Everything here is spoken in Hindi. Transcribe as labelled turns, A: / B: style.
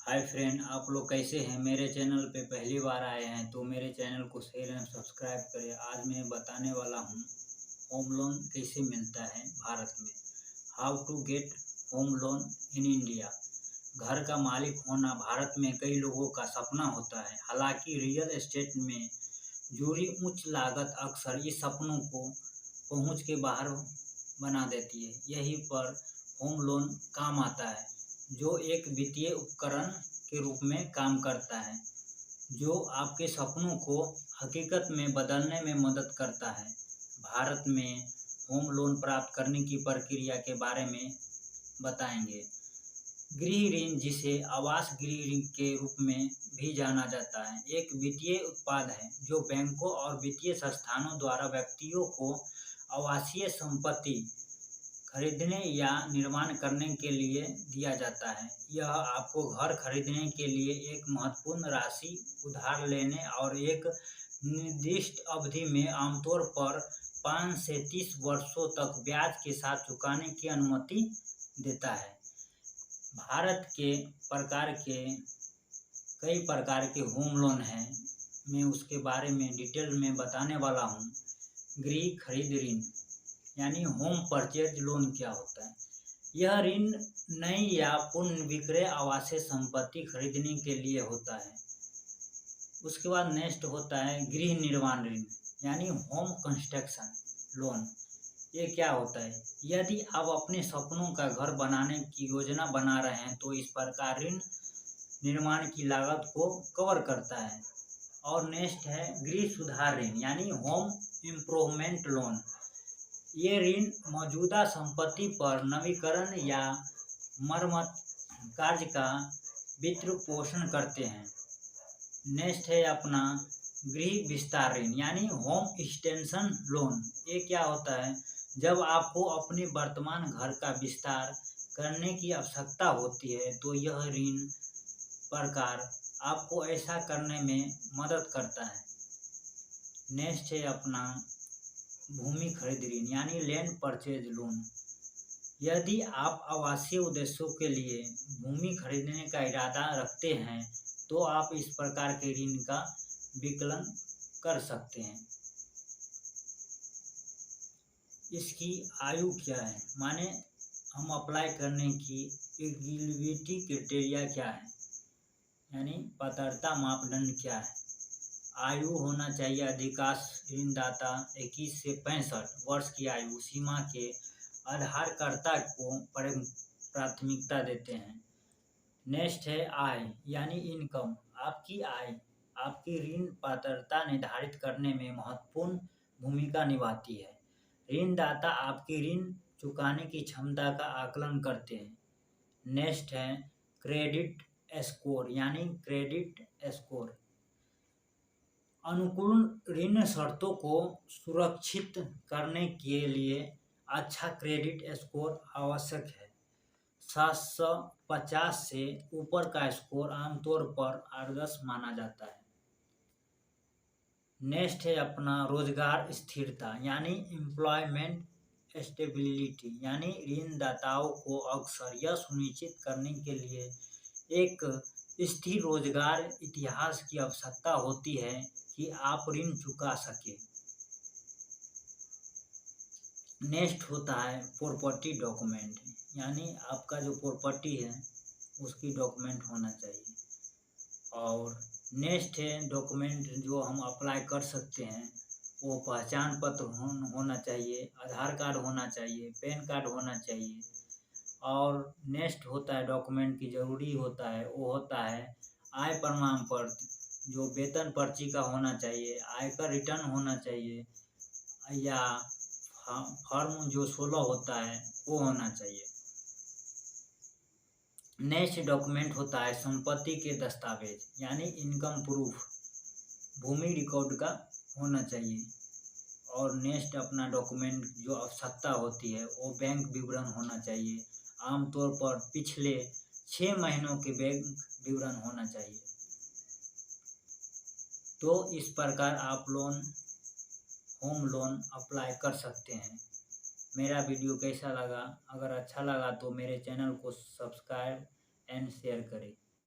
A: हाय फ्रेंड, आप लोग कैसे हैं। मेरे चैनल पे पहली बार आए हैं तो मेरे चैनल को शेयर एंड सब्सक्राइब करें। आज मैं बताने वाला हूँ होम लोन कैसे मिलता है भारत में। How to get home loan in India. घर का मालिक होना भारत में कई लोगों का सपना होता है। हालांकि रियल एस्टेट में जुड़ी उच्च लागत अक्सर इस सपनों को पहुँच के बाहर बना देती है। यहीं पर होम लोन काम आता है, जो एक वित्तीय उपकरण के रूप में काम करता है, जो आपके सपनों को हकीकत में बदलने में मदद करता है। भारत में होम लोन प्राप्त करने की प्रक्रिया के बारे में बताएंगे। गृह ऋण, जिसे आवास गृह ऋण के रूप में भी जाना जाता है, एक वित्तीय उत्पाद है जो बैंकों और वित्तीय संस्थानों द्वारा व्यक्तियों को आवासीय संपत्ति खरीदने या निर्माण करने के लिए दिया जाता है। यह आपको घर खरीदने के लिए एक महत्वपूर्ण राशि उधार लेने और एक निर्दिष्ट अवधि में आमतौर पर 5 से 30 वर्षों तक ब्याज के साथ चुकाने की अनुमति देता है। भारत के कई प्रकार के होम लोन हैं। मैं उसके बारे में डिटेल में बताने वाला हूँ। गृह खरीद ऋण यानी होम परचेज लोन क्या होता है। यह ऋण नई या पुनः विक्रय आवासीय संपत्ति खरीदने के लिए होता है। उसके बाद नेक्स्ट होता है गृह निर्माण ऋण यानी होम कंस्ट्रक्शन लोन। ये क्या होता है। यदि आप अपने सपनों का घर बनाने की योजना बना रहे हैं तो इस प्रकार ऋण निर्माण की लागत को कवर करता है। और नेक्स्ट है गृह सुधार ऋण यानी होम इम्प्रूवमेंट लोन। ये ऋण मौजूदा संपत्ति पर नवीकरण या मरम्मत कार्य का वित्त पोषण करते हैं। नेक्स्ट है अपना गृह विस्तार ऋण यानी होम एक्सटेंशन लोन। ये क्या होता है। जब आपको अपने वर्तमान घर का विस्तार करने की आवश्यकता होती है तो यह ऋण प्रकार आपको ऐसा करने में मदद करता है। नेक्स्ट है अपना भूमि खरीद ऋण यानी लैंड परचेज लोन। यदि आप आवासीय उद्देश्यों के लिए भूमि खरीदने का इरादा रखते हैं तो आप इस प्रकार के ऋण का विकलन कर सकते हैं। इसकी आयु क्या है, माने हम अप्लाई करने की एलिजिबिलिटी क्राइटेरिया क्या है, यानी पात्रता मापदंड क्या है। आयु होना चाहिए अधिकांश ऋणदाता 21 से 65 वर्ष की आयु सीमा के आधारकर्ता को प्राथमिकता देते हैं। नेक्स्ट है आय यानी इनकम। आपकी आय आपकी ऋण पात्रता निर्धारित करने में महत्वपूर्ण भूमिका निभाती है। ऋणदाता आपकी ऋण चुकाने की क्षमता का आकलन करते हैं। नेक्स्ट है क्रेडिट स्कोर यानी क्रेडिट स्कोर। अनुकूल ऋण शर्तों को सुरक्षित करने के लिए अच्छा क्रेडिट स्कोर आवश्यक है। 750 से ऊपर का स्कोर आमतौर पर आदर्श माना जाता है। नेक्स्ट है अपना रोजगार स्थिरता यानी एम्प्लॉयमेंट स्टेबिलिटी, यानी ऋणदाताओं को अक्सर यह सुनिश्चित करने के लिए एक स्थिर रोजगार इतिहास की आवश्यकता होती है कि आप ऋण चुका सके। नेक्स्ट होता है प्रॉपर्टी डॉक्यूमेंट यानी आपका जो प्रॉपर्टी है उसकी डॉक्यूमेंट होना चाहिए। और नेक्स्ट है डॉक्यूमेंट जो हम अप्लाई कर सकते हैं, वो पहचान पत्र होना चाहिए, आधार कार्ड होना चाहिए, पैन कार्ड होना चाहिए। और नेक्स्ट होता है डॉक्यूमेंट की ज़रूरी होता है, वो होता है आय प्रमाण पत्र, जो वेतन पर्ची का होना चाहिए, आयकर रिटर्न होना चाहिए, या फॉर्म जो 16 होता है वो होना चाहिए। नेक्स्ट डॉक्यूमेंट होता है संपत्ति के दस्तावेज यानी इनकम प्रूफ, भूमि रिकॉर्ड का होना चाहिए। और नेक्स्ट अपना डॉक्यूमेंट जो आवश्यकता होती है वो बैंक विवरण होना चाहिए। आमतौर पर पिछले 6 महीनों के बैंक विवरण होना चाहिए। तो इस प्रकार आप होम लोन अप्लाई कर सकते हैं। मेरा वीडियो कैसा लगा, अगर अच्छा लगा तो मेरे चैनल को सब्सक्राइब एंड शेयर करें।